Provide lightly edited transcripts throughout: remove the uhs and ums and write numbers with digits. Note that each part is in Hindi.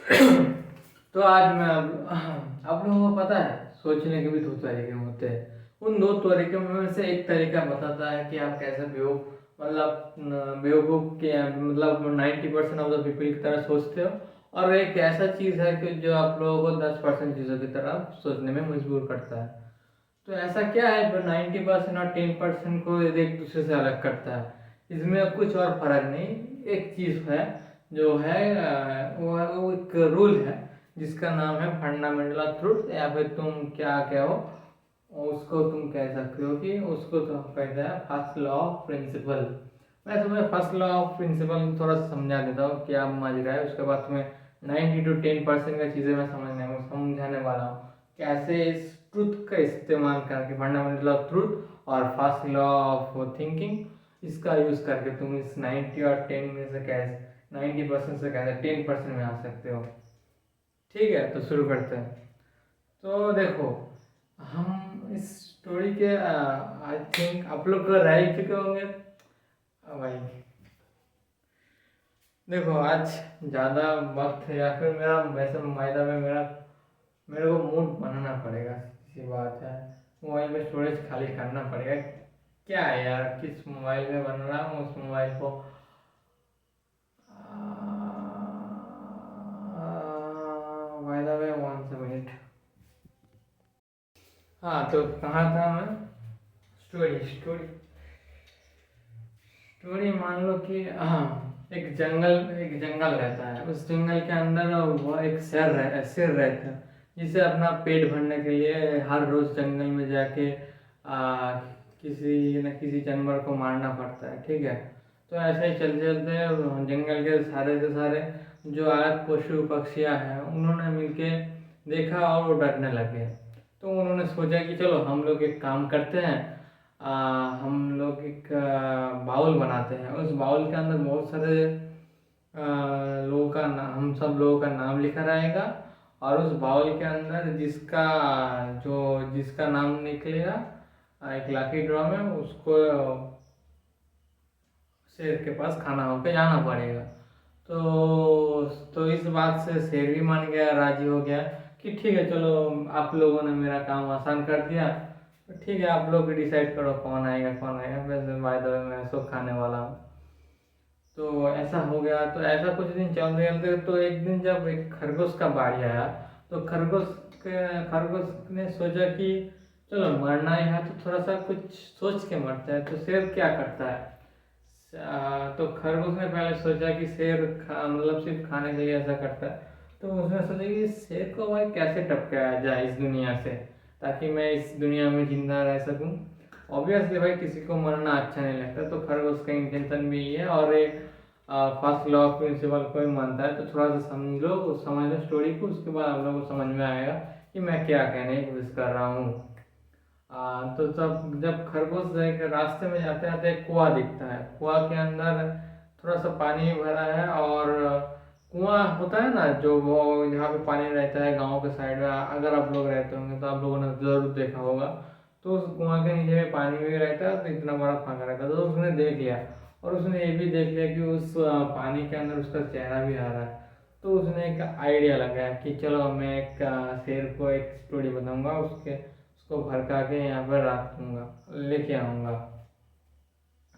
तो आज मैं आप लोगों को पता है सोचने के भी दो तरीके होते हैं। उन दो तरीके में से एक तरीका बताता है कि आप कैसे बेवकूफ़ के मतलब 90% ऑफ द पीपल की तरह सोचते हो। और एक ऐसा चीज़ है कि जो आप लोगों को 10% चीज़ों की तरह सोचने में मजबूर करता है। तो ऐसा क्या है जो 90% और 10% को एक दूसरे से अलग करता है? इसमें कुछ और फर्क नहीं, एक चीज़ है जो है वो एक रूल है जिसका नाम है फंडामेंटल ऑफ ट्रूथ, या फिर तुम क्या कहो उसको तुम कह सकते हो कि उसको तो कहते हैं फर्स्ट लॉ ऑफ प्रिंसिपल। मैं तुम्हें फर्स्ट लॉ ऑफ प्रिंसिपल थोड़ा सा समझा देता हूँ कि आप समझ रहे हैं, उसके बाद तुम्हें 90 to 10% का चीज़ें मैं समझाने वाला हूँ कैसे इस ट्रूथ का इस्तेमाल करके, फंडामेंटल ऑफ ट्रूथ और फर्स्ट लॉ ऑफ थिंकिंग, इसका यूज़ करके तुम इस 90 और 10 में से कैसे 90% से कैसे 10% में आ सकते हो। ठीक है, तो शुरू करते हैं। तो देखो, हम इस स्टोरी के आई थिंक आप लोग को रह ही चुके होंगे। भाई देखो, आज ज़्यादा वक्त है या फिर मेरा वैसे मायदा में मेरे को मूड बनाना पड़ेगा, इसी बात है। मोबाइल में स्टोरेज खाली करना पड़ेगा। क्या है यार, किस मोबाइल में बन रहा हूँ उस मोबाइल को बाय द वे 1 मिनट। हाँ, तो कहाँ था मैं? स्टोरी स्टोरी स्टोरी मान लो कि हाँ, एक जंगल रहता है। उस जंगल के अंदर वो एक शेर रहता है, जिसे अपना पेट भरने के लिए हर रोज जंगल में जाके किसी न किसी जानवर को मारना पड़ता है। ठीक है, तो ऐसे ही चलते चलते जंगल के सारे के सारे जो आज पशु पक्षियाँ हैं उन्होंने मिलके देखा और वो डरने लगे। तो उन्होंने सोचा कि चलो हम लोग एक काम करते हैं, आ, हम लोग एक बाउल बनाते हैं। उस बाउल के अंदर बहुत सारे लोगों का हम सब लोगों का नाम लिखा रहेगा, और उस बाउल के अंदर जिसका नाम निकलेगा एक लकी ड्रॉ में, उसको शेर के पास खाना होकर जाना पड़ेगा। तो इस बात से शेर भी मान गया, राजी हो गया कि ठीक है चलो, आप लोगों ने मेरा काम आसान कर दिया, तो ठीक है आप लोग डिसाइड करो कौन आएगा कौन आएगा। वैसे बाय द वे मैं सब खाने वाला हूँ। तो ऐसा हो गया, तो ऐसा कुछ दिन चलते चलते तो एक दिन जब एक खरगोश का बारी आया, तो खरगोश ने सोचा कि चलो मरना ही है तो थोड़ा सा कुछ सोच के मरता है। तो शेर क्या करता है, तो खरगोश ने पहले सोचा कि मतलब सिर्फ खाने के लिए ऐसा करता है। तो उसने सोचा कि शेर को भाई कैसे टपकाया जाए इस दुनिया से, ताकि मैं इस दुनिया में जिंदा रह सकूं। ऑब्वियसली भाई किसी को मरना अच्छा नहीं लगता, तो खरगोश का इंटेंशन भी ये है, और एक फर्स्ट लॉ ऑफ प्रिंसिपल को ही मानता है। तो थोड़ा सा समझ लो स्टोरी को, उसके बाद आप लोगों को समझ में आएगा कि मैं क्या कहने की कोशिश कर रहा हूँ। तो जब खरगोश एक रास्ते में जाते जाते एक कुआं दिखता है। कुआं के अंदर थोड़ा सा पानी भरा है, और कुआं होता है ना जो वो जहाँ पे पानी रहता है गांव के साइड में, अगर आप लोग रहते होंगे तो आप लोगों ने जरूर देखा होगा। तो उस कुआं के नीचे में पानी भी रहता है, तो इतना बड़ा फांका रहता है। तो उसने देख लिया, और उसने ये भी देख लिया कि उस पानी के अंदर उसका चेहरा भी आ रहा है। तो उसने एक आइडिया लगाया कि चलो मैं एक शेर को एक स्टोरी बताऊंगा, उसको भड़का के यहाँ पर रख दूंगा, लेके आऊँगा।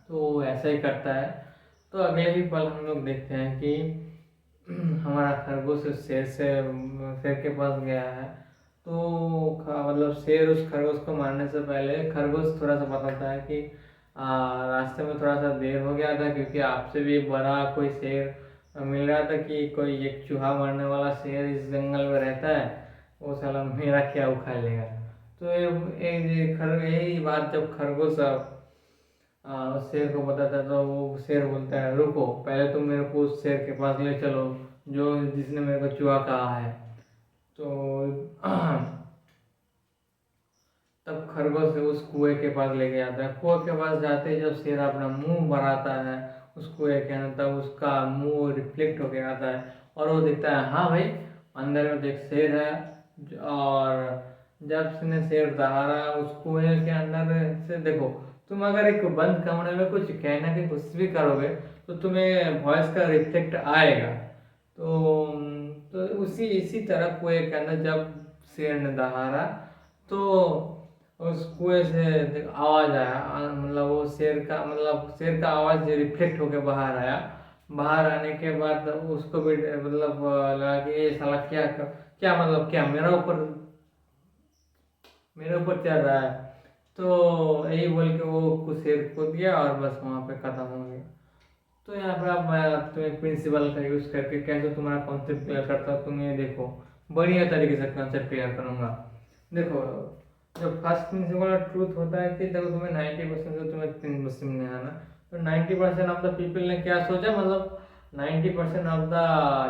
तो ऐसा ही करता है। तो अगले ही पल हम लोग देखते हैं कि हमारा खरगोश उस शेर के पास गया है। तो मतलब शेर उस खरगोश को मारने से पहले खरगोश थोड़ा सा बताता है कि रास्ते में थोड़ा सा देर हो गया था, क्योंकि आपसे भी बड़ा कोई शेर मिल रहा था कि कोई एक चूहा मारने वाला शेर इस जंगल में रहता है, वो साला मेरा क्या उखा लेगा। तो यही बात जब खरगोश उस शेर को बताता है, तो वो शेर बोलता है रुको, पहले तुम मेरे को उस शेर के पास ले चलो जो जिसने मेरे को चूहा कहा है। तो तब खरगोश उस कुएं के पास लेके जाता है। कुएं के पास जाते ही जब शेर अपना मुंह बढ़ाता है उस कुएं के अंदर, तब उसका मुंह रिफ्लेक्ट होके आता है, और वो दिखता है हाँ भाई अंदर में तो एक शेर है। और जब उसने शेर दहाड़ा उस कुएं के अंदर से, देखो तुम अगर एक बंद कमरे में कुछ कहने की कोशिश भी करोगे तो तुम्हें वॉइस का रिफ्लेक्ट आएगा। तो इसी तरह कुएं के अंदर जब शेर ने दहाड़ा तो उस कुएं से आवाज आया, मतलब वो शेर का आवाज रिफ्लेक्ट होके बाहर आया। बाहर आने के बाद उसको भी मतलब लगा कि ये साला क्या मतलब क्या मेरे ऊपर चल रहा है। तो यही बोल के वो कुछ शेर कूद गया और बस वहाँ पे खत्म हो गया। तो यहाँ पे अब मैं तुम्हें प्रिंसिपल का यूज़ करके कैसे तुम्हारा कॉन्सेप्ट क्लियर करता हूँ, तुम ये देखो। बढ़िया तरीके से कॉन्सेप्ट क्लियर करूँगा। देखो, जो फर्स्ट प्रिंसिपल ट्रूथ होता है कि देखो तुम्हें 90% से तुम्हें 3% नहीं आना। तो 90% ऑफ द पीपल ने क्या सोचा, मतलब 90% ऑफ द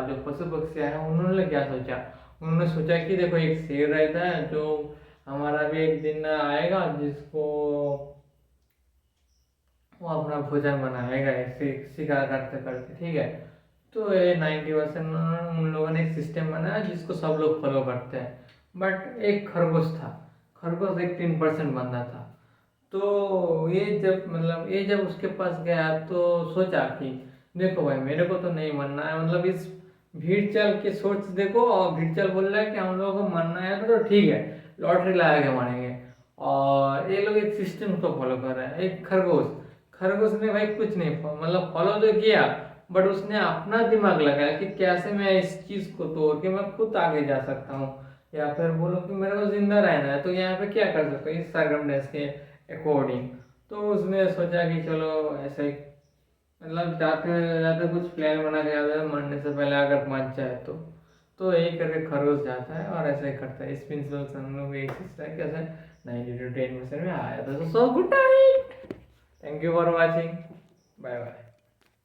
जो पशु पक्षी हैं उन्होंने क्या सोचा, उन्होंने सोचा कि देखो एक शेर रहता है जो हमारा भी एक दिन आएगा जिसको वो अपना भोजन बनाएगा ऐसे शिकार करते करते, ठीक है। तो ये 90% उन लोगों ने एक सिस्टम बनाया जिसको सब लोग फॉलो करते हैं। बट एक खरगोश था, खरगोश एक 3% बंदा था। तो ये जब उसके पास गया तो सोचा कि देखो भाई मेरे को तो नहीं मरना है, मतलब इस भीड़ चल के सोच देखो, और भीड़ चल बोल रहा है कि हम लोगों को मरना है तो ठीक है, लॉटरी लगा के मारेंगे। और ये लोग एक सिस्टम को फॉलो कर रहे हैं। एक खरगोश, खरगोश ने भाई कुछ नहीं मतलब फॉलो तो किया, बट उसने अपना दिमाग लगाया कि कैसे मैं इस चीज को तोड़ के मैं खुद आगे जा सकता हूँ, या फिर बोलो कि मेरे को जिंदा रहना है तो यहाँ पे क्या कर सकता हूँ इस सरकमस्टेंस के अकॉर्डिंग। तो उसने सोचा कि चलो ऐसे मतलब जाते जाते कुछ प्लान बना के जाता है मरने से पहले अगर मर जाए तो यही करके खरगोश जाता है और ऐसे ही करता है। इस प्रिंसिपल से हम लोग यही सीखता है कैसे 90 to 10% में आया था। So good night, thank you for watching, bye bye.